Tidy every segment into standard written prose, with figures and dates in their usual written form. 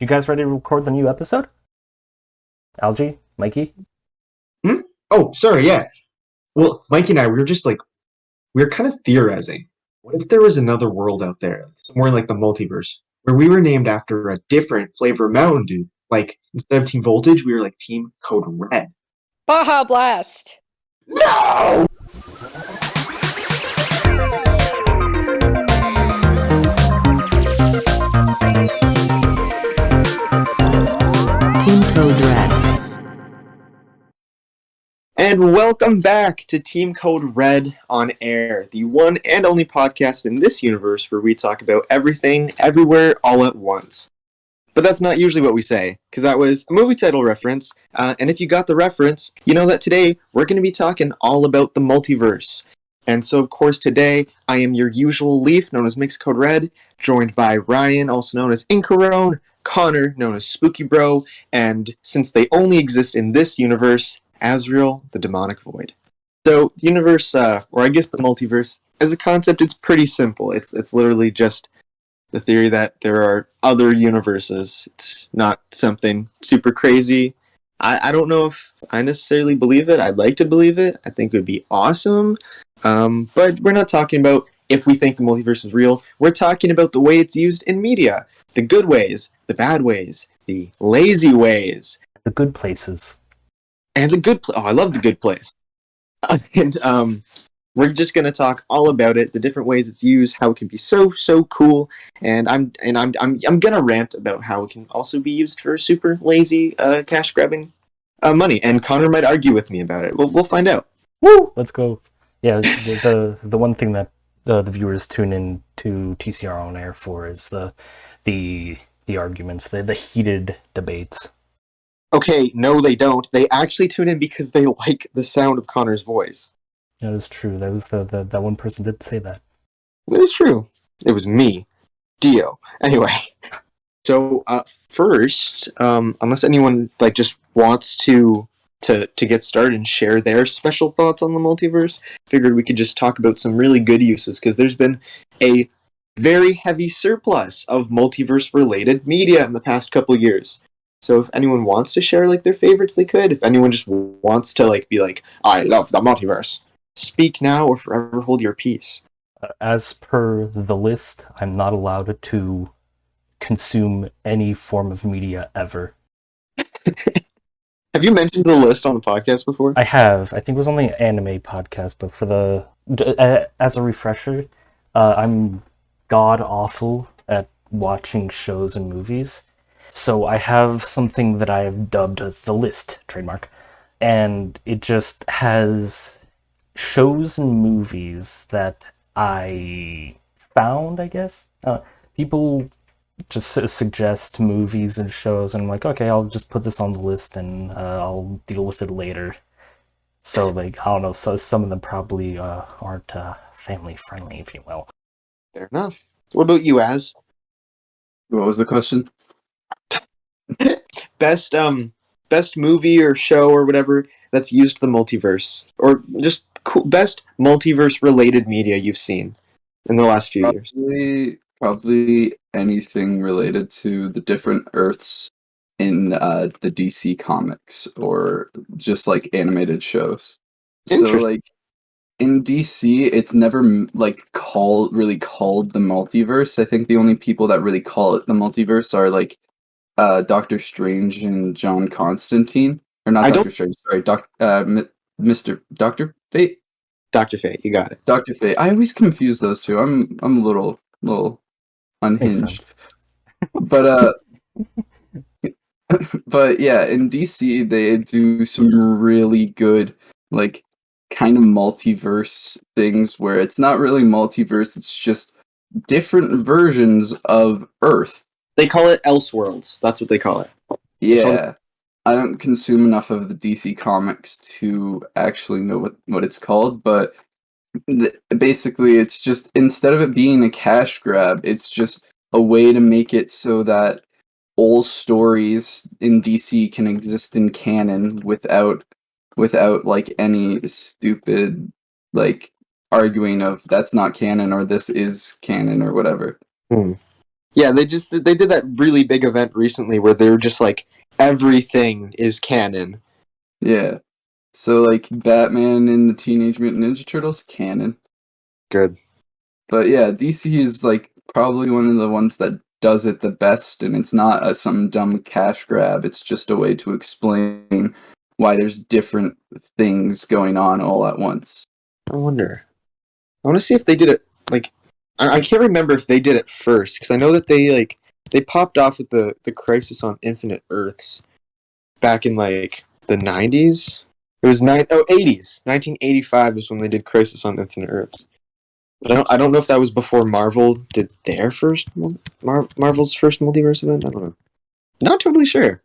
You guys ready to record the new episode? Algie? Mikey? Oh, sorry, yeah. Well, Mikey and I, we were kind of theorizing. What if there was another world out there, somewhere like the multiverse, where we were named after a different flavor of Mountain Dew? Like, instead of Team Voltage, we were like Team Code Red. Baja Blast! No! Team Code Red. And welcome back to Team Code Red on Air, the one and only podcast in this universe where we talk about everything, everywhere, all at once. But that's not usually what we say, because that was a movie title reference, and if you got the reference, you know that today we're going to be talking all about the multiverse. And so, of course, today I am your usual Leaf, known as Mixed Code Red, joined by Ryan, also known as Incarone, Connor, known as Spooky Bro, and since they only exist in this universe, Azrael, the Demonic Void. So, the universe, or I guess the multiverse, as a concept, it's pretty simple. It's literally just the theory that there are other universes. It's not something super crazy. I don't know if I necessarily believe it. I'd like to believe it. I think it would be awesome. But we're not talking about if we think the multiverse is real. We're talking about the way it's used in media. The good ways, the bad ways, the lazy ways. The good places. And the good place. Oh, I love the good place. And we're just gonna talk all about it, the different ways it's used, how it can be so cool, and I'm gonna rant about how it can also be used for super lazy cash grabbing money. And Connor might argue with me about it. We'll find out. Woo! Let's go. Yeah, the one thing that the viewers tune in to TCR On Air for is the arguments, the heated debates. Okay, no, they don't. They actually tune in because they like the sound of Connor's voice. That is true. That was that one person did say that. It is true. It was me, Dio. Anyway, so first, unless anyone just wants to get started and share their special thoughts on the multiverse, figured we could just talk about some really good uses because there's been a very heavy surplus of multiverse-related media in the past couple years. So if anyone wants to share their favorites, they could. If anyone just wants to be like, I love the multiverse, speak now or forever hold your peace. As per the list, I'm not allowed to consume any form of media ever. Have you mentioned the list on the podcast before? I have. I think it was only an anime podcast, but for as a refresher, I'm god awful at watching shows and movies. So I have something that I have dubbed the list, trademark, and it just has shows and movies that I found, I guess. People just suggest movies and shows, and I'm like, okay, I'll just put this on the list and I'll deal with it later. So, I don't know, so some of them probably aren't family friendly, if you will. Fair enough. What about you, Az? What was the question? Best movie or show or whatever that's used the multiverse, or just best multiverse related media you've seen in the last few years. Probably anything related to the different Earths in the DC comics or just animated shows. So in DC, it's never called the multiverse. I think the only people that really call it the multiverse are Doctor Strange and John Constantine, or not Doctor Strange. Sorry, Mr. Doctor Fate. Dr. Fate, you got it. Dr. Fate. I always confuse those two. I'm a little unhinged. But but yeah, in DC they do some really good kind of multiverse things where it's not really multiverse, it's just different versions of Earth. They call it Elseworlds. That's what they call it. Yeah. I don't consume enough of the DC comics to actually know what it's called, but basically it's just, instead of it being a cash grab, it's just a way to make it so that old stories in DC can exist in canon without any stupid arguing of that's not canon or this is canon or whatever. Yeah, they did that really big event recently where they were just like everything is canon. Yeah. So like Batman and the Teenage Mutant Ninja Turtles, canon. Good. But yeah, DC is like probably one of the ones that does it the best, and it's not some dumb cash grab. It's just a way to explain why there's different things going on all at once. I wonder. I want to see if they did it like I can't remember if they did it first because I know that they popped off with the Crisis on Infinite Earths back in like the 90s. It was 80s. 1985 was when they did Crisis on Infinite Earths. But I don't know if that was before Marvel did their first Marvel's first multiverse event. I don't know. Not totally sure.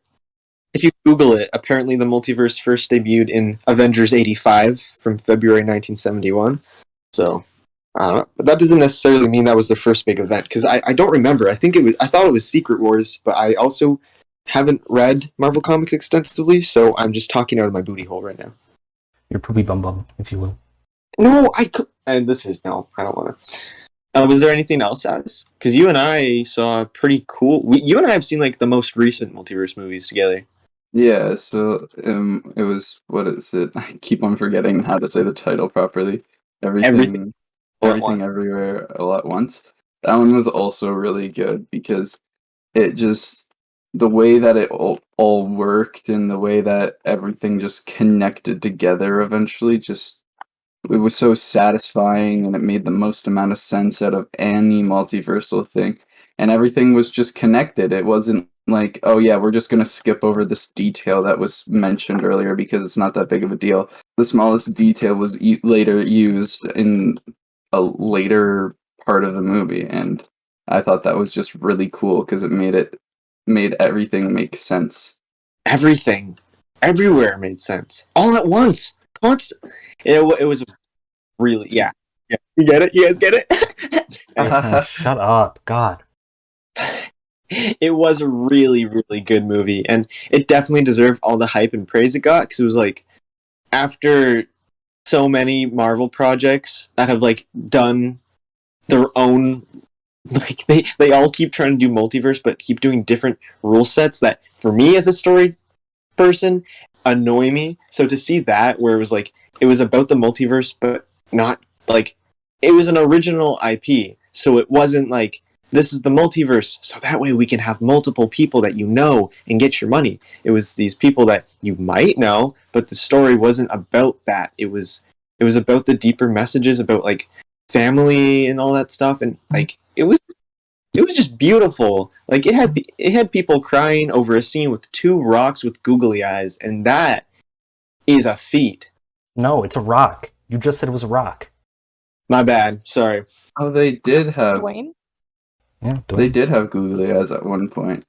If you Google it, apparently the multiverse first debuted in Avengers 85 from February 1971. So I don't know, but that doesn't necessarily mean that was their first big event because I don't remember. I thought it was Secret Wars, but I also haven't read Marvel comics extensively, so I'm just talking out of my booty hole right now. Your poopy bum bum, if you will. No, and this is no, I don't want to. Was there anything else, As? Because you and I saw pretty cool. You and I have seen like the most recent multiverse movies together. Yeah, so it was, what is it? I keep on forgetting how to say the title properly. Everything Everywhere All at Once. That one was also really good because it just, the way that it all worked and the way that everything just connected together eventually, just, it was so satisfying and it made the most amount of sense out of any multiversal thing. And everything was just connected. It wasn't like, oh yeah, we're just going to skip over this detail that was mentioned earlier because it's not that big of a deal. The smallest detail was later used in a later part of the movie, and I thought that was just really cool because it made everything make sense. Everything, everywhere made sense, all at once, constant. It was really yeah. You get it? You guys get it? Hey, shut up, God. It was a really, really good movie, and it definitely deserved all the hype and praise it got because it was like after so many Marvel projects that have like done their own, like they all keep trying to do multiverse, but keep doing different rule sets that for me as a story person annoy me. So to see that where it was like it was about the multiverse, but not like it was an original IP, so it wasn't like this is the multiverse, so that way we can have multiple people that you know and get your money. It was these people that you might know, but the story wasn't about that. It was about the deeper messages about like family and all that stuff, and like it was just beautiful. Like it had people crying over a scene with two rocks with googly eyes, and that is a feat. No, it's a rock. You just said it was a rock. My bad. Sorry. Oh, they did have Dwayne? Yeah, they did have googly eyes at one point.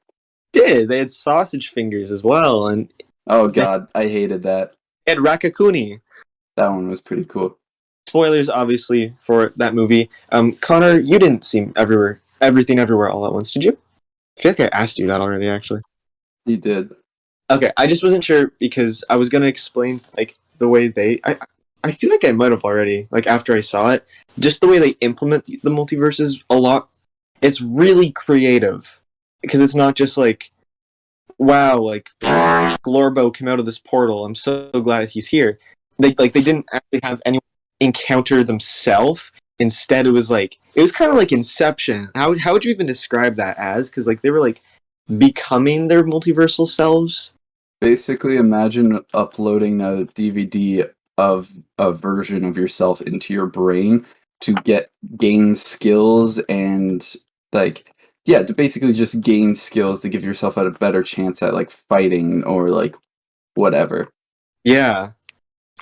They had sausage fingers as well, and Oh god, I hated that. it had Rakakuni. That one was pretty cool. Spoilers, obviously, for that movie. Connor, you didn't see everything everywhere all at once, did you? I feel like I asked you that already, actually. He did. Okay, I just wasn't sure because I was gonna explain like the way I feel like I might have already, like after I saw it, just the way they implement the multiverses a lot. It's really creative because it's not just like, wow, like Glorbo came out of this portal. I'm so glad he's here. They didn't actually have anyone encounter themselves. Instead, it was kind of like Inception. How would you even describe that as? Because like they were like becoming their multiversal selves. Basically, imagine uploading a DVD of a version of yourself into your brain to gain skills and like to basically just gain skills to give yourself a better chance at like fighting or like whatever. Yeah.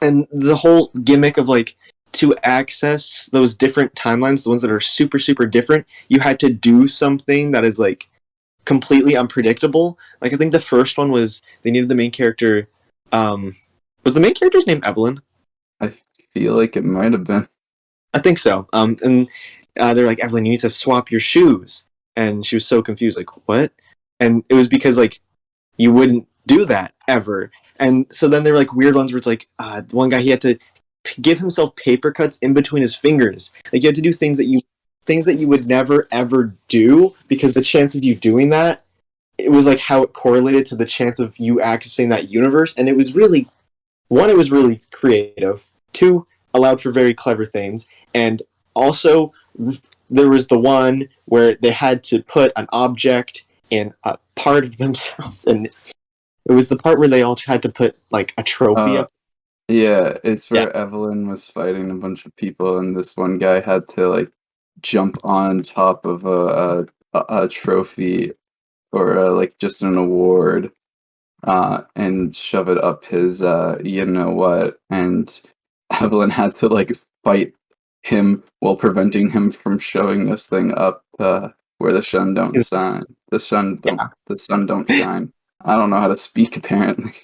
And the whole gimmick of like to access those different timelines, the ones that are super, super different, you had to do something that is like completely unpredictable. Like I think the first one was they needed the main character. Was the main character's name Evelyn? I feel like it might have been. I think so. And they're like, Evelyn, you need to swap your shoes. And she was so confused, like, what? And it was because like you wouldn't do that ever. And so then there were like weird ones where it's like one guy, he had to give himself paper cuts in between his fingers. Like you had to do things that you things that you would never ever do, because the chance of you doing that, it was like how it correlated to the chance of you accessing that universe, and it was really, one, it was really creative. Two, allowed for very clever things, and also there was the one where they had to put an object in a part of themselves, and it was the part where they all had to put like a trophy up. Yeah, it's where Yeah. Evelyn was fighting a bunch of people, and this one guy had to like jump on top of a trophy or like just an award, and shove it up his you know what, and Evelyn had to like fight him while preventing him from shoving this thing up where the sun don't shine. The sun don't shine. I don't know how to speak apparently.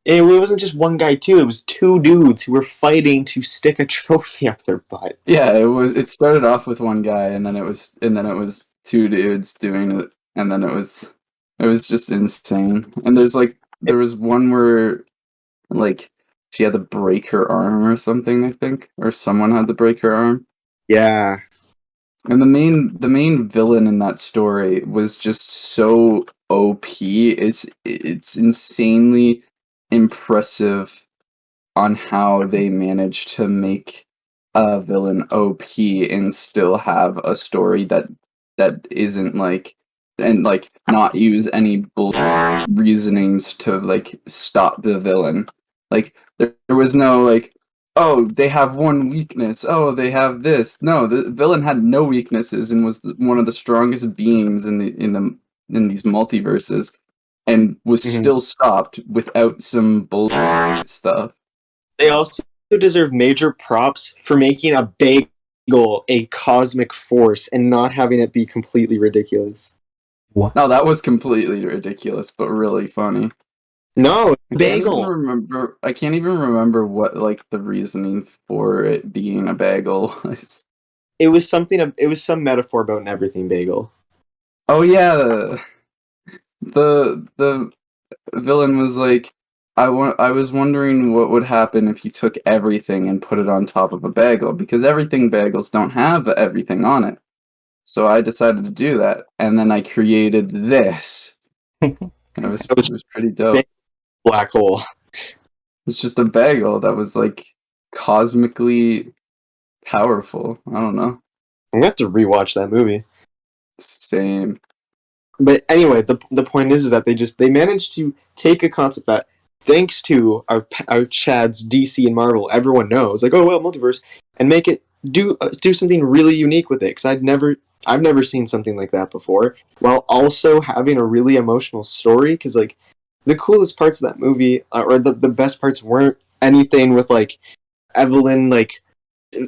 It wasn't just one guy too, it was two dudes who were fighting to stick a trophy up their butt. Yeah, it started off with one guy and then it was two dudes doing it, and then it was just insane. And there was one where like she had to break her arm or something, I think, or someone had to break her arm. Yeah. And the main villain in that story was just so OP. It's insanely impressive on how they managed to make a villain OP and still have a story that isn't like, and like not use any reasonings to like stop the villain. Like there was no like, oh, they have one weakness. Oh, they have this. No, the villain had no weaknesses and was one of the strongest beings in these multiverses, and was still stopped without some bullshit stuff. They also deserve major props for making a bagel a cosmic force and not having it be completely ridiculous. What? No, that was completely ridiculous, but really funny. No, I bagel. can't even remember what like the reasoning for it being a bagel was. It was something. It was some metaphor about an everything bagel. Oh yeah, the villain was like, I was wondering what would happen if you took everything and put it on top of a bagel, because everything bagels don't have everything on it. So I decided to do that, and then I created this. And it was pretty dope. Black hole. It's just a bagel that was like cosmically powerful. I don't know. I'm gonna have to rewatch that movie. Same. But anyway, the point is that they managed to take a concept that, thanks to our Chads, DC and Marvel, everyone knows, like, oh well, multiverse, and make it do something really unique with it. Because I've never seen something like that before, while also having a really emotional story. Because like the coolest parts of that movie, or the best parts, weren't anything with like Evelyn like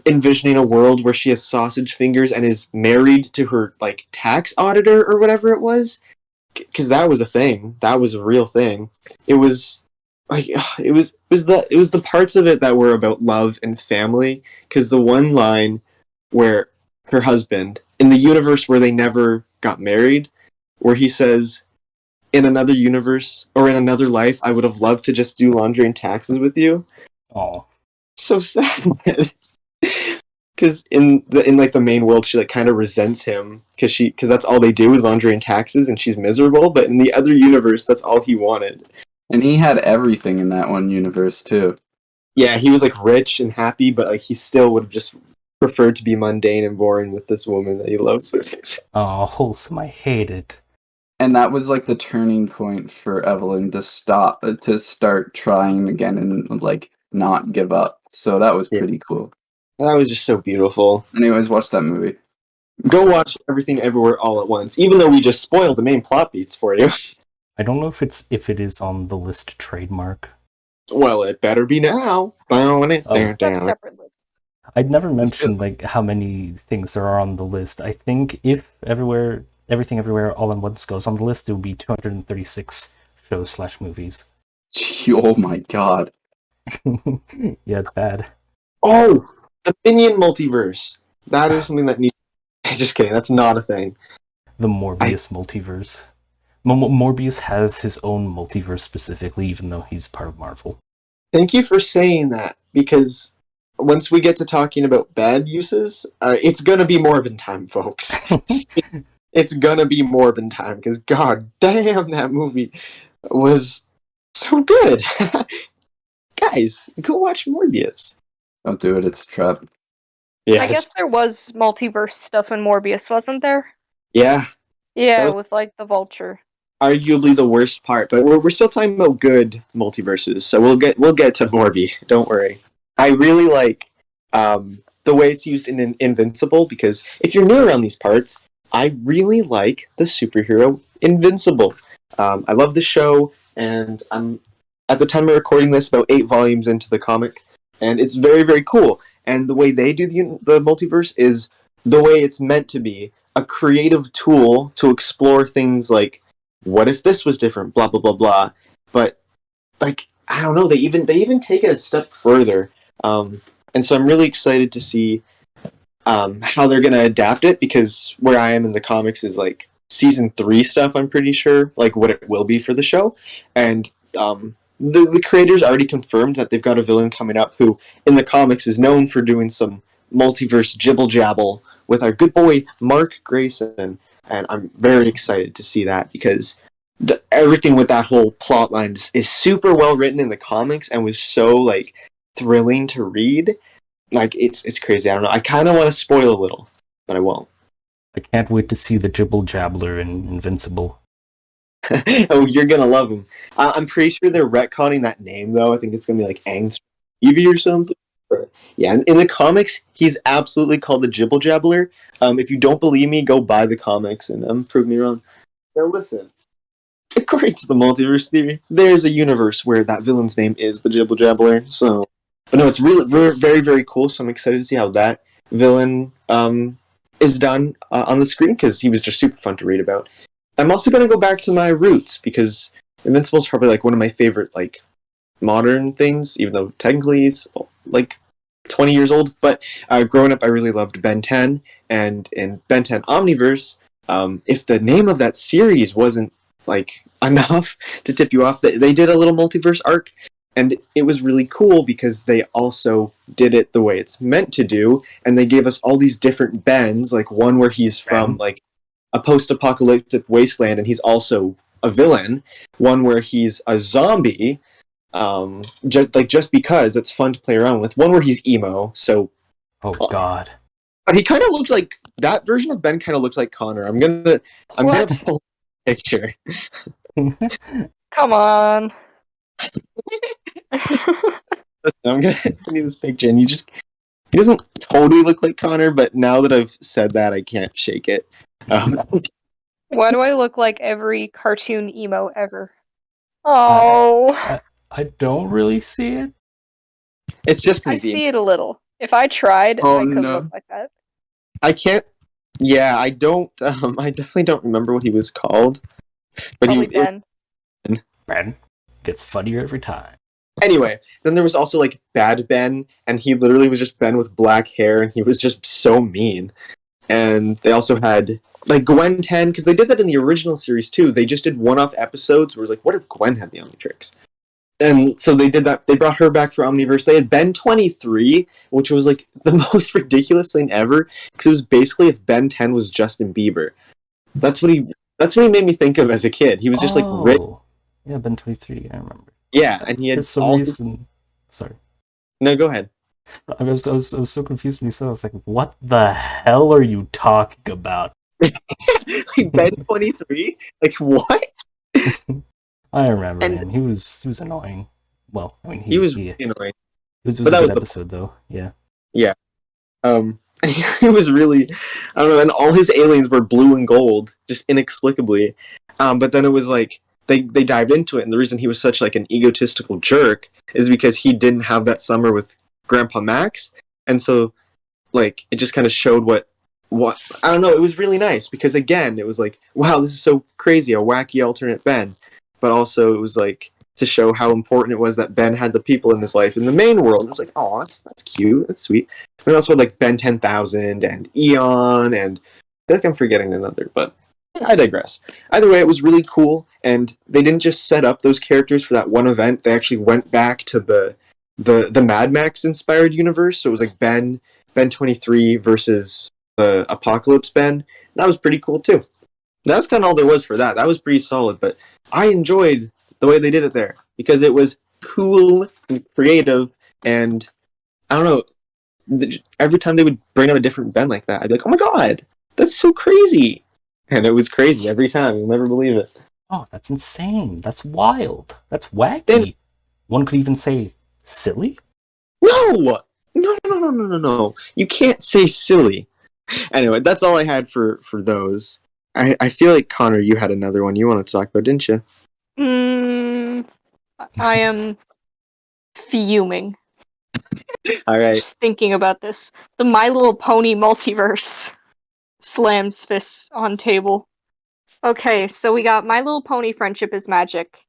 envisioning a world where she has sausage fingers and is married to her like tax auditor or whatever it was, because that was a thing. That was a real thing. It was like it was the parts of it that were about love and family. Because the one line where her husband, in the universe where they never got married, where he says, in another universe or in another life, I would have loved to just do laundry and taxes with you. Oh, So sad. Because in like the main world, she like kind of resents him because that's all they do is laundry and taxes, and she's miserable. But in the other universe, that's all he wanted. And he had everything in that one universe too. Yeah, he was like rich and happy, but like he still would have just preferred to be mundane and boring with this woman that he loves. oh, wholesome. I hate it. And that was like the turning point for Evelyn to start trying again and like not give up. So that was pretty cool. That was just so beautiful. Anyways, watch that movie. Go watch Everything Everywhere All at Once, even though we just spoiled the main plot beats for you. I don't know if it is on the list trademark. Well, it better be now. That's separate list. I'd never mentioned like how many things there are on the list. I think if Everything Everywhere All at Once goes on the list, it would be 236 shows/movies. Oh my god. Yeah, it's bad. Oh, the Minion multiverse. That is something that needs. Just kidding. That's not a thing. The Morbius multiverse. Morbius has his own multiverse specifically, even though he's part of Marvel. Thank you for saying that, because once we get to talking about bad uses, it's gonna be Morbin time, folks. It's gonna be Morbin time, because god damn, that movie was so good. Guys, go watch Morbius. Don't do it. It's a trap. Yeah, I guess there was multiverse stuff in Morbius, wasn't there? yeah, Yeah, was- with like the Vulture. arguably the worst part, but we're still talking about good multiverses, so we'll get to Morbi. Don't worry. I really like the way it's used in Invincible, because if you're new around these parts, I really like the superhero Invincible. I love the show, and I'm at the time of recording this about 8 volumes into the comic, and it's very, very cool. And the way they do the multiverse is the way it's meant to be, a creative tool to explore things like, what if this was different, blah blah blah blah. But like, I don't know, they even take it a step further, and so I'm really excited to see how they're gonna adapt it, because where I am in the comics is like season 3 stuff. I'm pretty sure like what it will be for the show, and the creators already confirmed that they've got a villain coming up who in the comics is known for doing some multiverse jibble jabble with our good boy Mark Grayson, and I'm very excited to see that, because everything with that whole plot line is super well written in the comics and was so like thrilling to read. Like it's crazy. I don't know. I kind of want to spoil a little, but I won't. I can't wait to see the Jibble Jabbler in Invincible. Oh, you're gonna love him. I'm pretty sure they're retconning that name though. I think it's gonna be like Angst Evie or something. But, yeah, in the comics, he's absolutely called the Jibble Jabbler. If you don't believe me, go buy the comics and prove me wrong. Now listen, according to the multiverse theory, there's a universe where that villain's name is the Jibble Jabbler. So, but no, it's really very, very cool. So I'm excited to see how that villain is done on the screen, because he was just super fun to read about. I'm also going to go back to my roots, because Invincible is probably like one of my favorite like modern things, even though technically he's like 20 years old. But growing up, I really loved Ben 10, and in Ben 10 Omniverse, if the name of that series wasn't like enough to tip you off, they did a little multiverse arc, and it was really cool because they also did it the way it's meant to do, and they gave us all these different Bens, like one where he's from like a post-apocalyptic wasteland and he's also a villain, one where he's a zombie, just because it's fun to play around with, one where he's emo, so Oh god. but he kind of looked like that version of Ben. Kind of looked like Connor. I'm gonna pull a picture. Come on. Listen, I'm gonna send you this picture, and he doesn't totally look like Connor, but now that I've said that, I can't shake it. Why do I look like every cartoon emo ever? Oh. I don't really see it. It's just I because see it a little. If I tried, Oh, I could no. look like that. I can't. Yeah, I don't. I definitely don't remember what he was called. But Probably Ben. Ben gets funnier every time. Anyway, then there was also like Bad Ben, and he literally was just Ben with black hair, and he was just so mean. And they also had like Gwen 10, because they did that in the original series too. They just did one-off episodes where it was like, what if Gwen had the Omnitrix? And so they did that. They brought her back for Omniverse. They had Ben 23, which was like the most ridiculous thing ever, because it was basically if Ben 10 was Justin Bieber. That's what he made me think of as a kid. He was just like rich. Yeah, Ben 23, I remember. Yeah, and he had For some all reason. Sorry. No, go ahead. I was so confused when you said that. I was like, what the hell are you talking about? Like Ben 23? Like what? I remember And- him. He was annoying. Well, I mean, He was he, really annoying. it was but a that good was the- episode, though. Yeah. He was really, I don't know, and all his aliens were blue and gold, just inexplicably. But then it was like they dived into it, and the reason he was such like an egotistical jerk is because he didn't have that summer with Grandpa Max, and so like it just kind of showed what I don't know. It was really nice because again, it was like, wow, this is so crazy, a wacky alternate Ben, but also it was like to show how important it was that Ben had the people in his life in the main world. It was like, oh, that's cute, that's sweet. And also had like Ben 10,000 and Eon, and I feel like I'm forgetting another, but I digress. Either way, it was really cool, and they didn't just set up those characters for that one event. They actually went back to the the Mad Max inspired universe. So it was like Ben 23 versus the Apocalypse Ben. That was pretty cool too. That's kind of all there was for that. That was pretty solid, but I enjoyed the way they did it there because it was cool and creative, and I don't know. Every time they would bring out a different Ben like that, I'd be like, "Oh my god, that's so crazy!" And it was crazy every time. You'll never believe it. Oh, that's insane. That's wild. That's wacky. Then- One could even say silly. No, no. You can't say silly. Anyway, that's all I had for those. I feel like Connor, you had another one you wanted to talk about, didn't you? I am fuming All right. just thinking about this. The My Little Pony multiverse slams fists on table. Okay, so we got My Little Pony Friendship is Magic.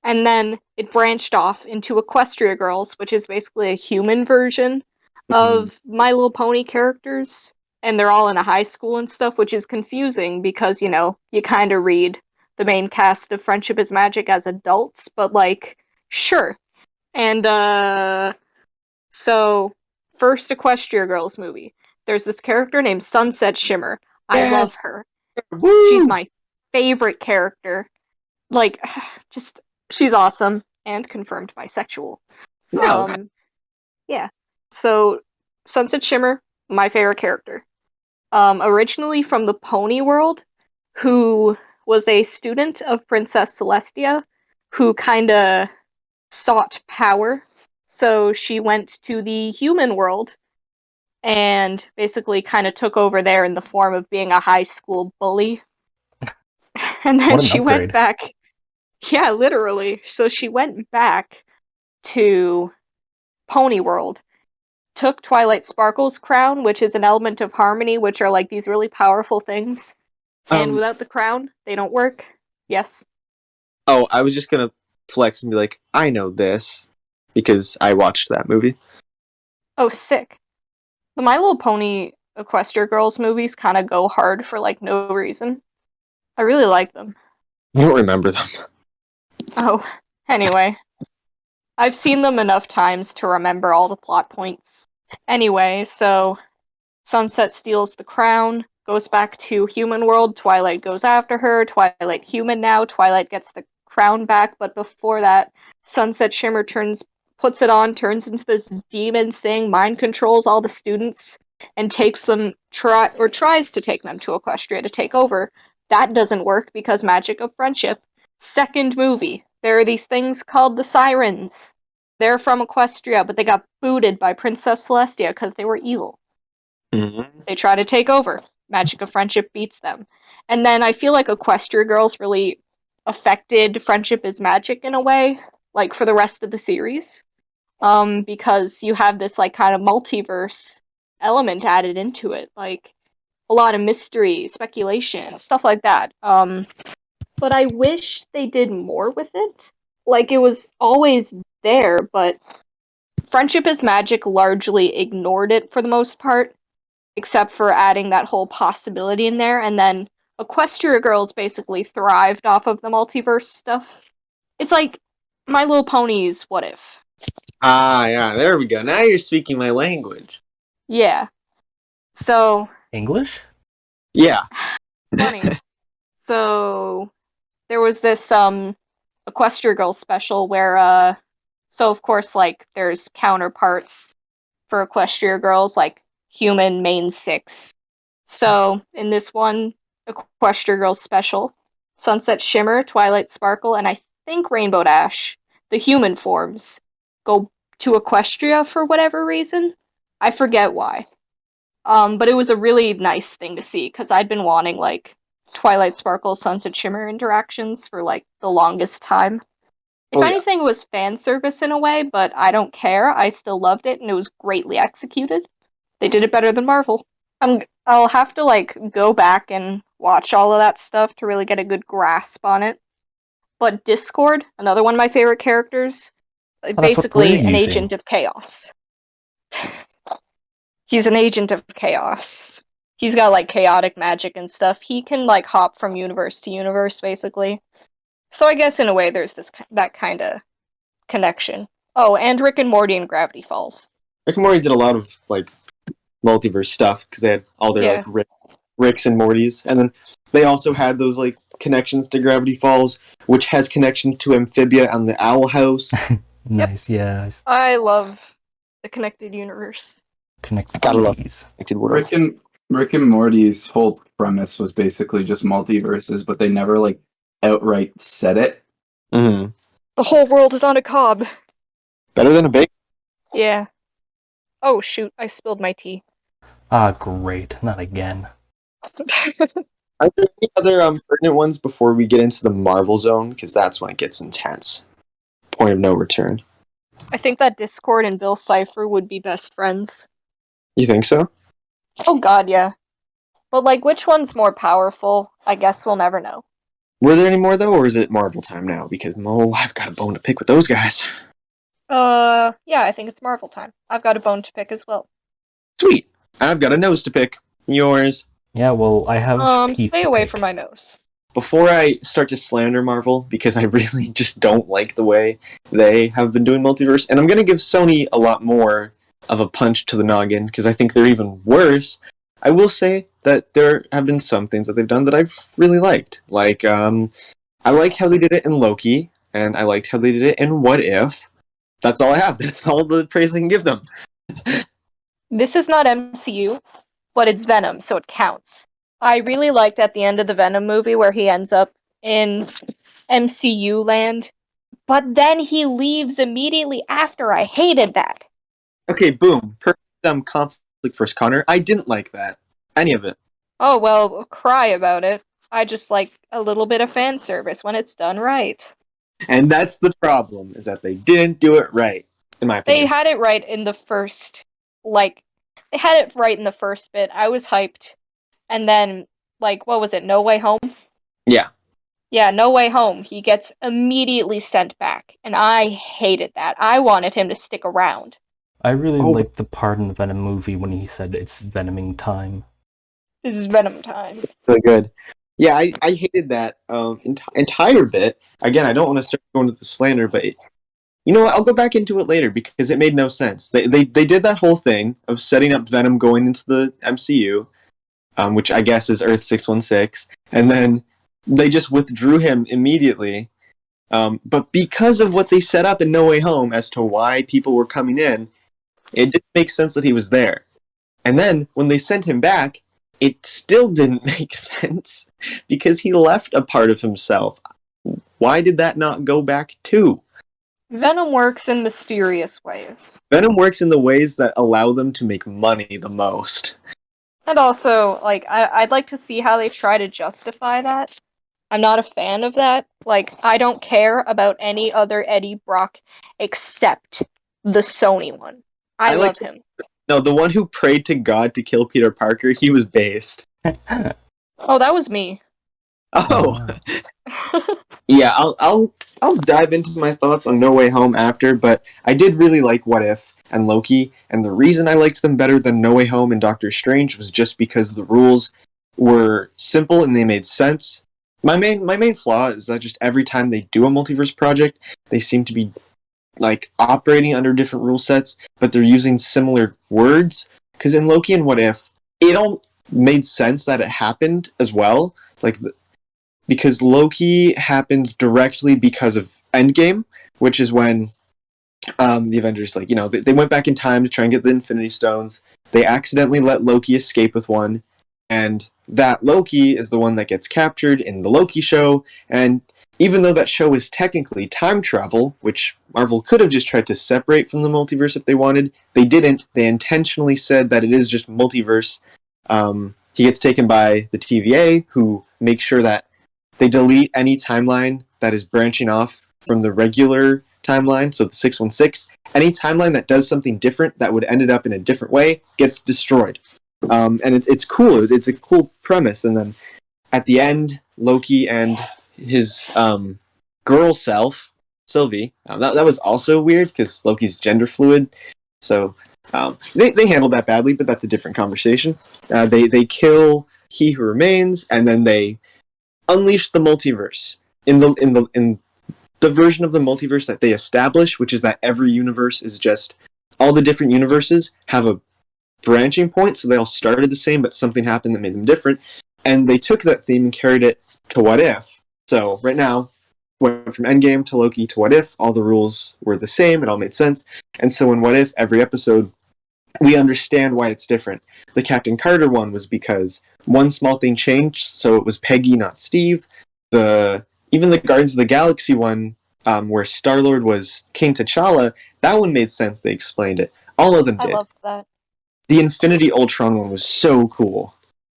And then it branched off into Equestria Girls, which is basically a human version of My Little Pony characters. And they're all in a high school and stuff, which is confusing because, you know, you kind of read the main cast of Friendship is Magic as adults, but like, sure. And, so, first Equestria Girls movie. There's this character named Sunset Shimmer. I love her. Woo! She's my favorite character. Like, just, she's awesome and confirmed bisexual. No. Yeah. So, Sunset Shimmer, my favorite character. Originally from the Pony World, who was a student of Princess Celestia, who kinda sought power. So she went to the human world and basically kind of took over there in the form of being a high school bully. And then What an she went upgrade. back. Yeah, literally. So she went back to Pony World, took Twilight Sparkle's crown, which is an element of harmony, which are like these really powerful things. And without the crown, they don't work. Yes. Oh, I was just gonna flex and be like, I know this because I watched that movie. Oh, sick. The My Little Pony Equestria Girls movies kind of go hard for like no reason. I really like them. I don't remember them. Oh, anyway. I've seen them enough times to remember all the plot points. Anyway, so Sunset steals the crown, goes back to human world, Twilight goes after her, Twilight human now, Twilight gets the crown back, but before that, Sunset Shimmer puts it on, turns into this demon thing, mind controls all the students, and takes them, tries to take them to Equestria to take over. That doesn't work because magic of friendship. Second movie, there are these things called the Sirens. They're from Equestria, but they got booted by Princess Celestia because they were evil. Mm-hmm. They try to take over. Magic of friendship beats them. And then I feel like Equestria Girls really affected Friendship is Magic in a way, like for the rest of the series. Because you have this like kind of multiverse element added into it, like a lot of mystery, speculation, stuff like that. But I wish they did more with it. Like it was always there, but Friendship is Magic largely ignored it for the most part, except for adding that whole possibility in there, and then Equestria Girls basically thrived off of the multiverse stuff. It's like My Little Pony's What If. Ah, yeah, there we go. Now you're speaking my language. Yeah. So, English? Yeah. funny. So, there was this, Equestria Girls special where, so of course, like, there's counterparts for Equestria Girls, like, human main 6. So, in this one Equestria Girls special, Sunset Shimmer, Twilight Sparkle, and I think Rainbow Dash, the human forms, go to Equestria for whatever reason. I forget why. But it was a really nice thing to see, because I'd been wanting, like, Twilight Sparkle, Sunset Shimmer interactions for, like, the longest time. If anything, it was fan service in a way, but I don't care. I still loved it, and it was greatly executed. They did it better than Marvel. I'll have to, like, go back and watch all of that stuff to really get a good grasp on it. But Discord, another one of my favorite characters, basically an agent of chaos. He's an agent of chaos. He's got, like, chaotic magic and stuff. He can, like, hop from universe to universe, basically. So I guess, in a way, there's that kind of connection. Oh, and Rick and Morty and Gravity Falls. Rick and Morty did a lot of like multiverse stuff because they had all their like Ricks and Mortys, and then they also had those like connections to Gravity Falls, which has connections to Amphibia and the Owl House. Nice, yeah. I love the connected universe. Connected Gotta love movies. Connected world. Rick and Morty's whole premise was basically just multiverses, but they never like outright said it. Mm-hmm. The whole world is on a cob. Better than a bacon. Yeah. Oh shoot, I spilled my tea. Ah, great. Not again. Are there any other pertinent ones before we get into the Marvel zone? Because that's when it gets intense. Point of no return. I think that Discord and Bill Cipher would be best friends. You think so? Oh god, yeah. But like, which one's more powerful? I guess we'll never know. Were there any more though, or is it Marvel time now? Because I've got a bone to pick with those guys. Yeah, I think it's Marvel time. I've got a bone to pick as well. Sweet. I've got a nose to pick. Yours. Yeah, well, I have teeth Stay to away pick. from my nose. Before I start to slander Marvel, because I really just don't like the way they have been doing multiverse, and I'm going to give Sony a lot more of a punch to the noggin, because I think they're even worse, I will say that there have been some things that they've done that I've really liked. Like, I liked how they did it in Loki, and I liked how they did it in What If. That's all I have. That's all the praise I can give them. This is not MCU, but it's Venom, so it counts. I really liked at the end of the Venom movie where he ends up in MCU land, but then he leaves immediately after. I hated that. Okay, boom. Perfect conflict first, Connor. I didn't like that. Any of it. Oh, well, cry about it. I just like a little bit of fan service when it's done right. And that's the problem, is that they didn't do it right, in my opinion. They had it right in the first, they had it right in the first bit. I was hyped. And then, what was it, No Way Home? Yeah. Yeah, No Way Home. He gets immediately sent back. And I hated that. I wanted him to stick around. I really liked the part in the Venom movie when he said it's Venoming time. This is Venom time. Really good. Yeah, I hated that entire bit. Again, I don't want to start going to the slander, but you know what? I'll go back into it later because it made no sense. They did that whole thing of setting up Venom going into the MCU, which I guess is Earth 616, and then they just withdrew him immediately. But because of what they set up in No Way Home as to why people were coming in, it didn't make sense that he was there. And then when they sent him back, it still didn't make sense because he left a part of himself. Why did that not go back too? Venom works in mysterious ways. Venom works in the ways that allow them to make money the most. And also, I'd like to see how they try to justify that. I'm not a fan of that. I don't care about any other Eddie Brock except the Sony one. I love him. No, the one who prayed to God to kill Peter Parker, he was based. Oh, that was me. Oh. Yeah, I'll dive into my thoughts on No Way Home after, but I did really like What If and Loki, and the reason I liked them better than No Way Home and Doctor Strange was just because the rules were simple and they made sense. My main flaw is that just every time they do a multiverse project, they seem to be operating under different rule sets, but they're using similar words. Because in Loki and What If, it all made sense that it happened as well. Because Loki happens directly because of Endgame, which is when the Avengers, they went back in time to try and get the Infinity Stones. They accidentally let Loki escape with one, and that Loki is the one that gets captured in the Loki show, and even though that show is technically time travel, which Marvel could have just tried to separate from the multiverse if they wanted, they didn't. They intentionally said that it is just multiverse. He gets taken by the TVA, who make sure that they delete any timeline that is branching off from the regular timeline, so the 616. Any timeline that does something different that would end up in a different way gets destroyed. And it's cool. It's a cool premise. And then at the end, Loki and his girl self, Sylvie, that was also weird because Loki's gender fluid. So they handled that badly, but that's a different conversation. They kill He Who Remains, and then they unleash the multiverse in the version of the multiverse that they establish, which is that every universe is just all the different universes have a branching point, so they all started the same, but something happened that made them different. And they took that theme and carried it to What If. So right now, went from Endgame to Loki to What If. All the rules were the same. It all made sense. And so in What If, every episode, we understand why it's different. The Captain Carter one was because one small thing changed, so it was Peggy, not Steve. Even the Guardians of the Galaxy one, where Star-Lord was King T'Challa, that one made sense. They explained it. All of them did. I loved that. The Infinity Ultron one was so cool.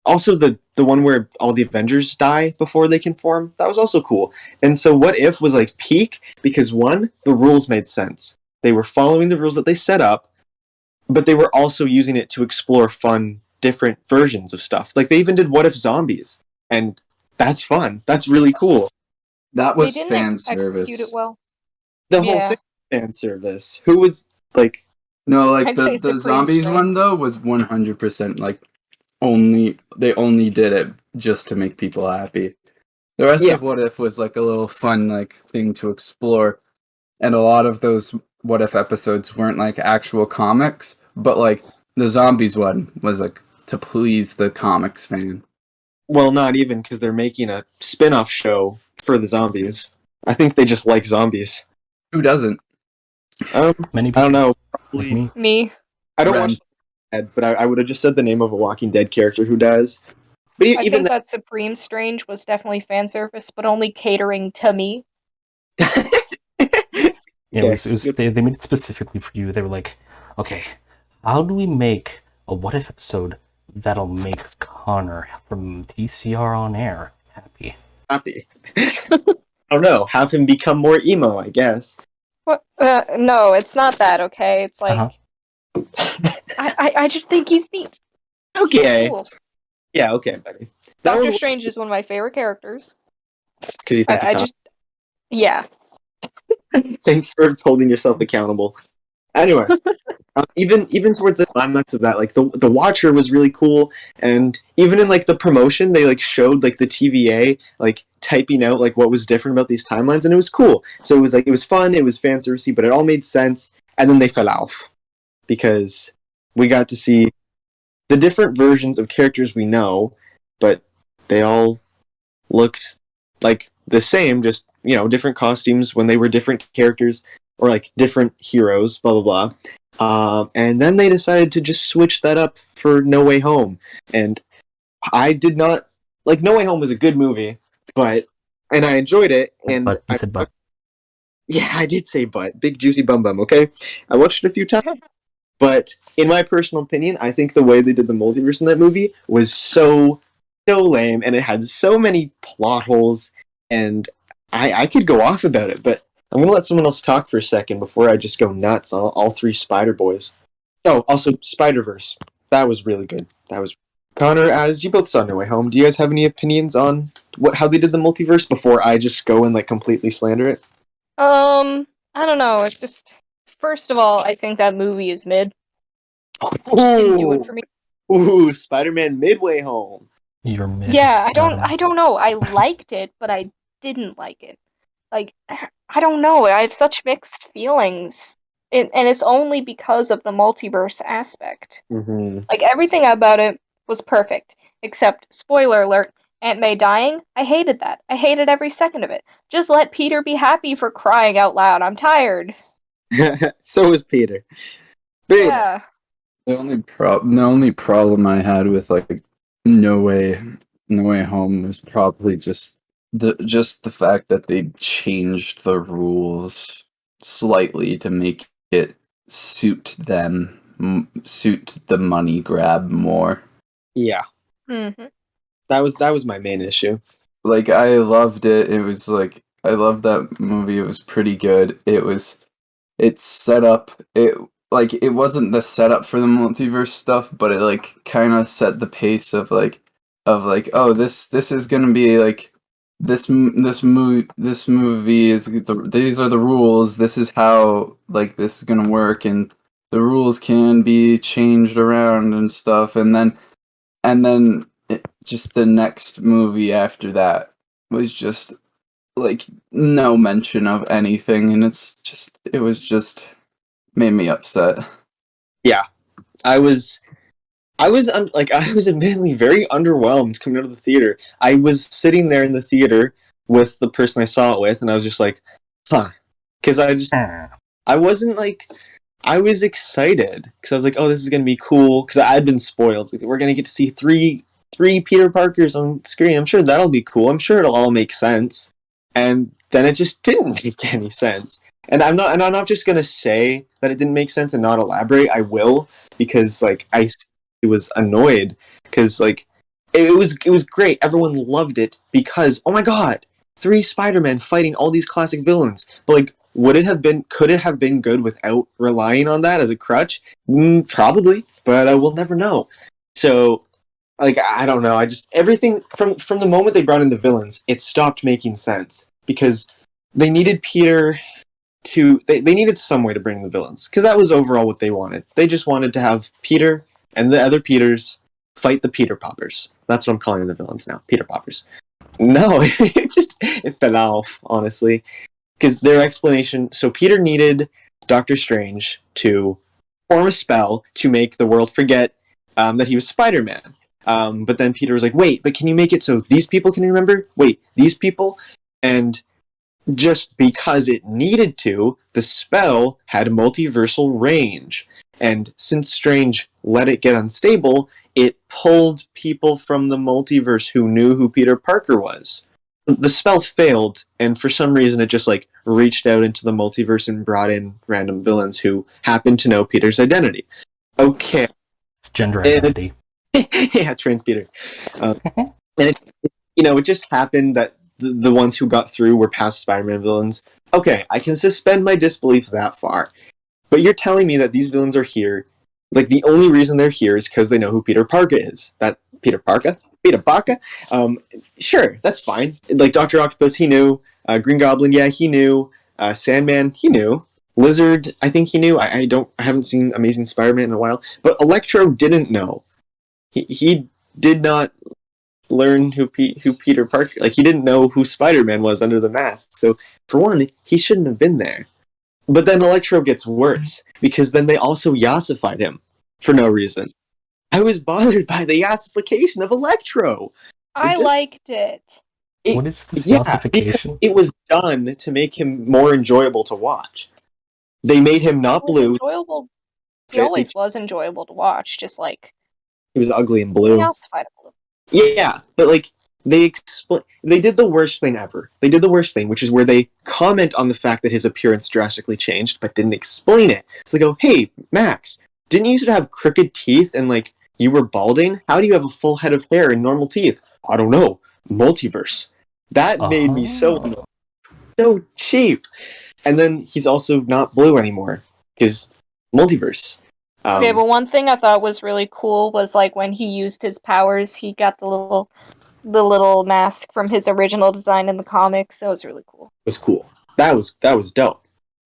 Also, the one where all the Avengers die before they can form, that was also cool. And so What If was like peak, because one, the rules made sense. They were following the rules that they set up, but they were also using it to explore fun, different versions of stuff. Like, they even did What If Zombies, and that's fun. That's really cool. That They was didn't fan execute it service. well. The whole Yeah. thing was fan service. Who was, like... No, like I'd say the Supreme zombies Strength. one though was 100% like they only did it just to make people happy. The rest Yeah. of What If was like a little fun like thing to explore, and a lot of those What If episodes weren't like actual comics, but like the zombies one was like to please the comics fan. Well, not even, because they're making a spin-off show for the zombies. I think they just like zombies. Who doesn't? Many I people don't know. like Probably. me. Me. I don't Ren. watch Dead, but I would have just said the name of a Walking Dead character who dies. But I even think that Supreme Strange was definitely fan service, but only catering to me. Yeah, they made it specifically for you. They were like, okay, how do we make a What If episode that'll make Connor from TCR On Air happy? happy. I don't know. Have him become more emo, I guess. What? No, it's not that. Okay, it's like I just think he's neat. Okay. Cool. Yeah, okay, buddy. That Doctor one, Strange is one of my favorite characters. because you think he's I hot. just, yeah. Thanks for holding yourself accountable. Anyway, even towards the climax of that, like the Watcher was really cool, and even in like the promotion, they like showed like the TVA like typing out like what was different about these timelines, and it was cool. So it was fun, it was fan servicey, but it all made sense. And then they fell off because we got to see the different versions of characters we know, but they all looked like the same, just different costumes when they were different characters or like different heroes, blah blah blah. And then they decided to just switch that up for No Way Home, and I did not like No Way Home was a good movie, and I enjoyed it. And But you said but. yeah, I did say but. Big juicy bum bum. Okay, I watched it a few times. But in my personal opinion, I think the way they did the multiverse in that movie was so lame, and it had so many plot holes, and I could go off about it, but I'm gonna let someone else talk for a second before I just go nuts on all three Spider Boys. Oh, also Spider-Verse. That was really good. That was Connor, as you both saw No Way Home, do you guys have any opinions on how they did the multiverse before I just go and like completely slander it? I don't know. It's just, first of all, I think that movie is mid. Didn't do it for me. Ooh, Spider-Man Midway Home. You're mid. Yeah, I don't know. I liked it, but I didn't like it. Like, I don't know. I have such mixed feelings. And it's only because of the multiverse aspect. Mm-hmm. Like, everything about it was perfect. Except, spoiler alert, Aunt May dying. I hated that. I hated every second of it. Just let Peter be happy, for crying out loud. I'm tired. So is Peter. Peter. Yeah. The only problem I had with like No Way Home was probably just the fact that they changed the rules slightly to make it suit them, suit the money grab more. Yeah. Mm-hmm. That was my main issue. Like, I loved it. It was like, I loved that movie. It was pretty good. It's set up. It wasn't the setup for the multiverse stuff, but it like kind of set the pace of like oh, this is gonna be like this movie is these are the rules. This is how like this is gonna work, and the rules can be changed around and stuff. And then just the next movie after that was just like no mention of anything, and it was just made me upset. Yeah, I was I was admittedly very underwhelmed coming out of the theater. I was sitting there in the theater with the person I saw it with, and I was just like, huh, because I wasn't like. I was excited because I was like, "Oh, this is gonna be cool." Because I had been spoiled. Like, we're gonna get to see three Peter Parkers on screen. I'm sure that'll be cool. I'm sure it'll all make sense. And then it just didn't make any sense. And I'm not just gonna say that it didn't make sense and not elaborate. I will, because like I was annoyed because like it was great. Everyone loved it because, oh my god, 3 Spider-Men fighting all these classic villains. But like, could it have been good without relying on that as a crutch? Probably, but we'll never know. So, like, I don't know. I just, everything from the moment they brought in the villains, it stopped making sense because they needed Peter they needed some way to bring the villains, because that was overall what they wanted. They just wanted to have Peter and the other Peters fight the Peter Poppers. That's what I'm calling the villains now, Peter Poppers. No, it fell off, honestly. Because their explanation, so Peter needed Doctor Strange to form a spell to make the world forget that he was Spider-Man. But then Peter was like, wait, but can you make it so these people can remember? Wait, these people? And just because it needed to, the spell had multiversal range. And since Strange let it get unstable, it pulled people from the multiverse who knew who Peter Parker was. The spell failed, and for some reason it just like reached out into the multiverse and brought in random villains who happened to know Peter's identity. Okay. It's gender identity. Yeah, trans Peter. And it just happened that the ones who got through were past Spider-Man villains. Okay, I can suspend my disbelief that far. But you're telling me that these villains are here, like the only reason they're here is because they know who Peter Parker is. That Peter Parker? Peter Parker? Sure, that's fine. Like Dr. Octopus, he knew. Green Goblin, yeah, he knew. Sandman, he knew. Lizard, I think he knew. I haven't seen Amazing Spider-Man in a while. But Electro didn't know. He did not learn who Peter Parker, like he didn't know who Spider-Man was under the mask. So for one, he shouldn't have been there. But then Electro gets worse because then they also yassified him for no reason. I was bothered by the yassification of Electro. I liked it. What is this yassification? It was done to make him more enjoyable to watch. They made him not blue. Enjoyable. He always was enjoyable to watch. Just like he was ugly and blue. Yassified a little. Yeah, but like they did the worst thing ever. They did the worst thing, which is where they comment on the fact that his appearance drastically changed, but didn't explain it. So they go, "Hey, Max, didn't you used to have crooked teeth and like you were balding? How do you have a full head of hair and normal teeth?" I don't know. Multiverse. That made me so cheap. And then he's also not blue anymore because multiverse. Okay, but one thing I thought was really cool was like when he used his powers, he got the little mask from his original design in the comics. That was really cool. It was cool. That was dope.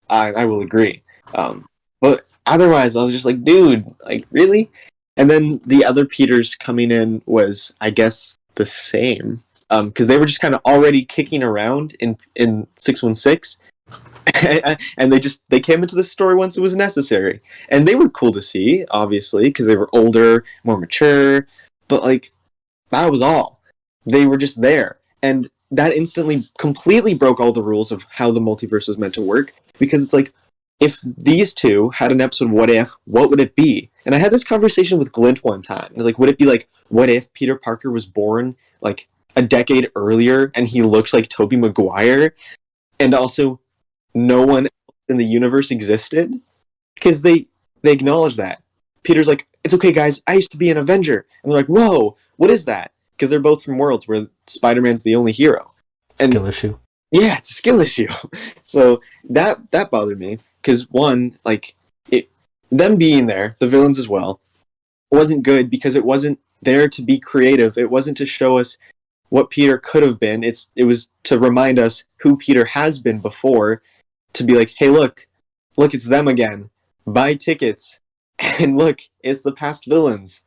I will agree. But otherwise, I was just like, dude, like really? And then the other Peters coming in was, I guess, the same. Because they were just kind of already kicking around in 616. And they came into the story once it was necessary, and they were cool to see, obviously, because they were older, more mature. But like, that was all. They were just there, and that instantly, completely broke all the rules of how the multiverse was meant to work. Because it's like, if these two had an episode of What If, what would it be? And I had this conversation with Glint one time. It was like, would it be like, what if Peter Parker was born like a decade earlier, and he looked like Tobey Maguire, and also no one else in the universe existed? Because they acknowledge that. Peter's like, it's okay, guys, I used to be an Avenger. And they're like, whoa, what is that? Because they're both from worlds where Spider-Man's the only hero. Skill issue. Yeah, it's a skill issue. So that bothered me. Because one, like, them being there, the villains as well, wasn't good because it wasn't there to be creative. It wasn't to show us what Peter could have been. It was to remind us who Peter has been before, to be like, hey, look, it's them again. Buy tickets. And look, it's the past villains.